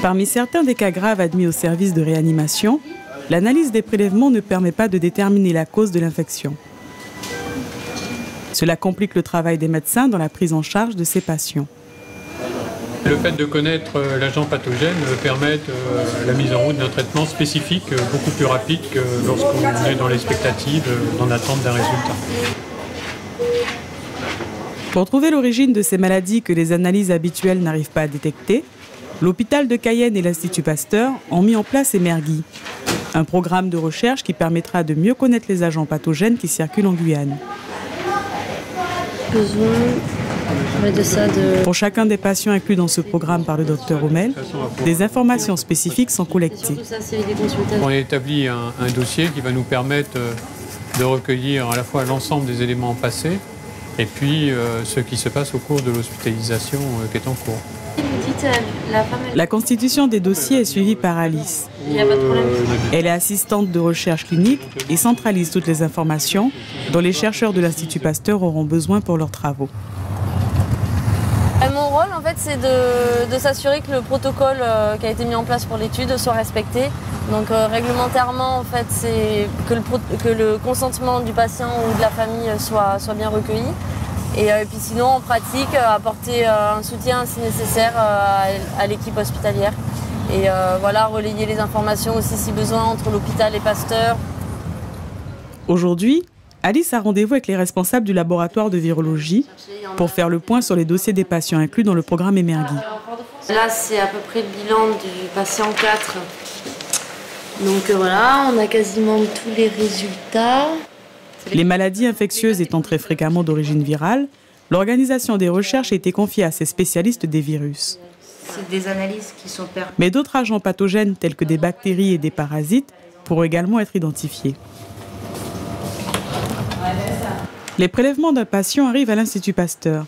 Parmi certains des cas graves admis au service de réanimation, l'analyse des prélèvements ne permet pas de déterminer la cause de l'infection. Cela complique le travail des médecins dans la prise en charge de ces patients. Le fait de connaître l'agent pathogène permet la mise en route d'un traitement spécifique beaucoup plus rapide que lorsqu'on est dans l'expectative, en attente d'un résultat. Pour trouver l'origine de ces maladies que les analyses habituelles n'arrivent pas à détecter, l'hôpital de Cayenne et l'Institut Pasteur ont mis en place Emergui, un programme de recherche qui permettra de mieux connaître les agents pathogènes qui circulent en Guyane. Pour chacun des patients inclus dans ce programme par le docteur Rommel, des informations spécifiques sont collectées. On a établi un dossier qui va nous permettre de recueillir à la fois l'ensemble des éléments passés et puis ce qui se passe au cours de l'hospitalisation qui est en cours. La constitution des dossiers est suivie par Alice. Elle est assistante de recherche clinique et centralise toutes les informations dont les chercheurs de l'Institut Pasteur auront besoin pour leurs travaux. Mon rôle, en fait, c'est de s'assurer que le protocole qui a été mis en place pour l'étude soit respecté. Donc, réglementairement, en fait, c'est que le consentement du patient ou de la famille soit bien recueilli. Et puis sinon, en pratique, apporter un soutien si nécessaire à l'équipe hospitalière. Et voilà, relayer les informations aussi si besoin entre l'hôpital et Pasteur. Aujourd'hui, Alice a rendez-vous avec les responsables du laboratoire de virologie pour faire le point sur les dossiers des patients inclus dans le programme Emergui. Là, c'est à peu près le bilan du patient 4. Donc voilà, on a quasiment tous les résultats. Les maladies infectieuses étant très fréquemment d'origine virale, l'organisation des recherches a été confiée à ces spécialistes des virus. C'est des analyses qui sont pertinentes. Mais d'autres agents pathogènes tels que des bactéries et des parasites pourront également être identifiés. Les prélèvements d'un patient arrivent à l'Institut Pasteur.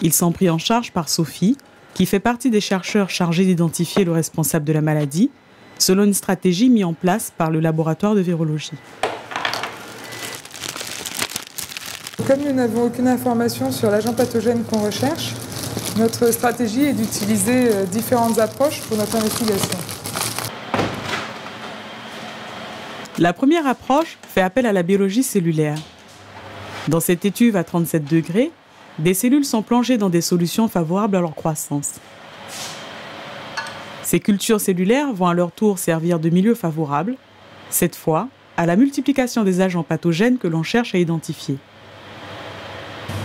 Ils sont pris en charge par Sophie, qui fait partie des chercheurs chargés d'identifier le responsable de la maladie, selon une stratégie mise en place par le laboratoire de virologie. Comme nous n'avons aucune information sur l'agent pathogène qu'on recherche, notre stratégie est d'utiliser différentes approches pour notre investigation. La première approche fait appel à la biologie cellulaire. Dans cette étuve à 37 degrés, des cellules sont plongées dans des solutions favorables à leur croissance. Ces cultures cellulaires vont à leur tour servir de milieu favorable, cette fois à la multiplication des agents pathogènes que l'on cherche à identifier.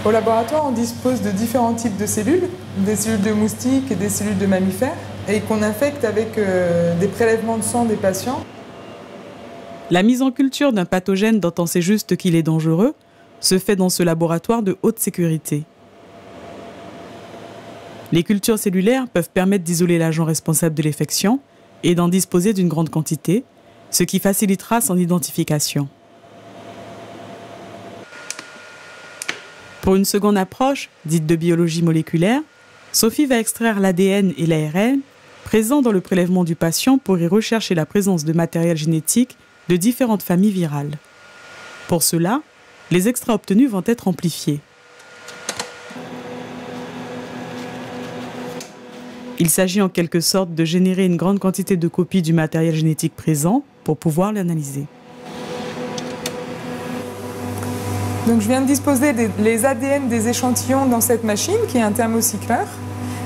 Au laboratoire, on dispose de différents types de cellules, des cellules de moustiques et des cellules de mammifères, et qu'on infecte avec des prélèvements de sang des patients. La mise en culture d'un pathogène dont on sait juste qu'il est dangereux se fait dans ce laboratoire de haute sécurité. Les cultures cellulaires peuvent permettre d'isoler l'agent responsable de l'infection et d'en disposer d'une grande quantité, ce qui facilitera son identification. Pour une seconde approche, dite de biologie moléculaire, Sophie va extraire l'ADN et l'ARN présents dans le prélèvement du patient pour y rechercher la présence de matériel génétique de différentes familles virales. Pour cela, les extraits obtenus vont être amplifiés. Il s'agit en quelque sorte de générer une grande quantité de copies du matériel génétique présent pour pouvoir l'analyser. Donc je viens de disposer les ADN des échantillons dans cette machine qui est un thermocycleur.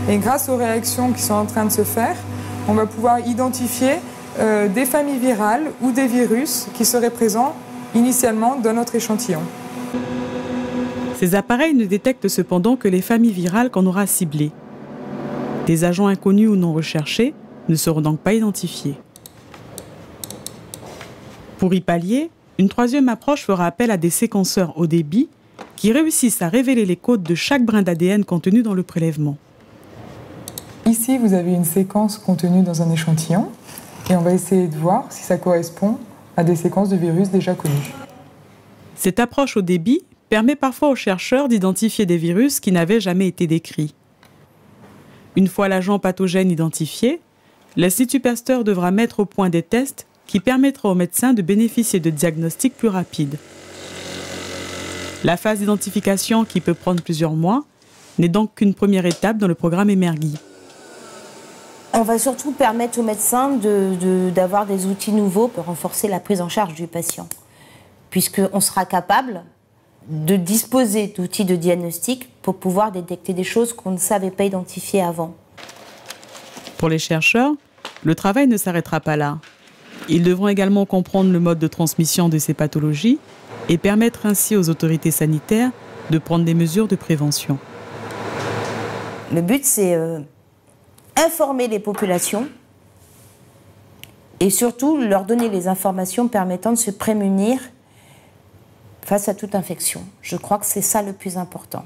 Et grâce aux réactions qui sont en train de se faire, on va pouvoir identifier des familles virales ou des virus qui seraient présents initialement dans notre échantillon. Ces appareils ne détectent cependant que les familles virales qu'on aura ciblées. Des agents inconnus ou non recherchés ne seront donc pas identifiés. Pour y pallier, une troisième approche fera appel à des séquenceurs haut débit qui réussissent à révéler les codes de chaque brin d'ADN contenu dans le prélèvement. Ici, vous avez une séquence contenue dans un échantillon et on va essayer de voir si ça correspond à des séquences de virus déjà connues. Cette approche au débit permet parfois aux chercheurs d'identifier des virus qui n'avaient jamais été décrits. Une fois l'agent pathogène identifié, l'Institut Pasteur devra mettre au point des tests qui permettront aux médecins de bénéficier de diagnostics plus rapides. La phase d'identification, qui peut prendre plusieurs mois, n'est donc qu'une première étape dans le programme Emergui. On va surtout permettre aux médecins d'avoir des outils nouveaux pour renforcer la prise en charge du patient, puisqu'on sera capable de disposer d'outils de diagnostic pour pouvoir détecter des choses qu'on ne savait pas identifier avant. Pour les chercheurs, le travail ne s'arrêtera pas là. Ils devront également comprendre le mode de transmission de ces pathologies et permettre ainsi aux autorités sanitaires de prendre des mesures de prévention. Le but, c'est informer les populations et surtout leur donner les informations permettant de se prémunir face à toute infection. Je crois que c'est ça le plus important.